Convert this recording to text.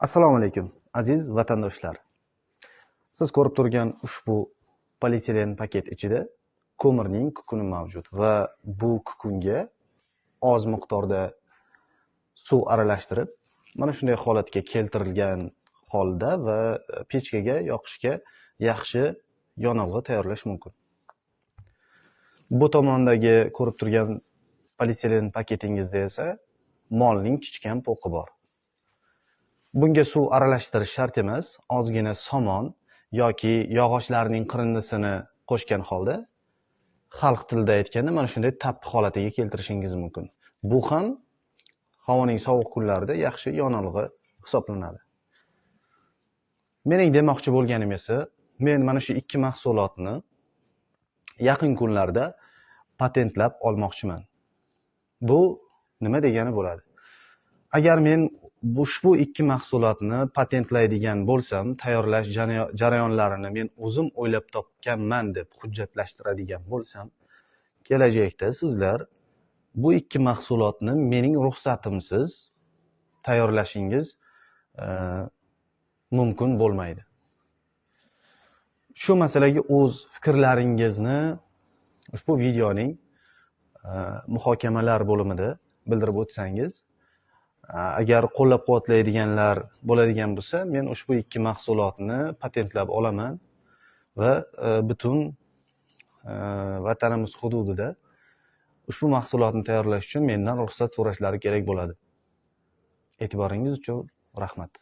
Assalomu alaykum, aziz vatandoshlar. Siz ko'rib turgan ushbu polietilen paket ichida ko'mirning kukuni mavjud va bu kukunga oz miqdorda suv aralashtirib, mana shunday holatga keltirilgan holda va pechkaga yoqishga yaxshi yonilg'i tayyorlash mumkin. Bu tomondagi ko'rib turgan polietilen paketingizda esa molning chichgan po'qi bor. Bunga suv aralashtirish shart emas, ozgina somon yoki yog'ochlarning qirindisini qo'shgan holda xalq tilida aytganda mana shunday tappi holatiga keltirishingiz mumkin. Bu ham havoning sovuq kunlarida yaxshi yonilg'i hisoblanadi. Mening demoqchi bo'lganim esa, men mana shu ikki mahsulotni yaqin kunlarda patentlab olmoqchiman. Bu nima degani bo'ladi? Agar men ushbu ikki mahsulotni patentlaydigan bo'lsam, tayyorlash jarayonlarini men o'zim o'ylab topganman deb hujjatlashtiradigan bo'lsam, kelajakda sizlar bu ikki mahsulotni mening ruxsatimsiz tayyorlashingiz mumkin bo'lmaydi. Shu masalaga o'z fikrlaringizni ushbu videoning muhokamalar bo'limida bildirib o'tsangiz, agar qo'llab-quvvatlaydiganlar bo'ladigan bo'lsa, men ushbu ikki mahsulotni patentlab olaman va butun vatanimiz hududida ushbu mahsulotni tayyorlash uchun mendan ruxsat so'rashlari kerak bo'ladi. E'tiboringiz uchun rahmat.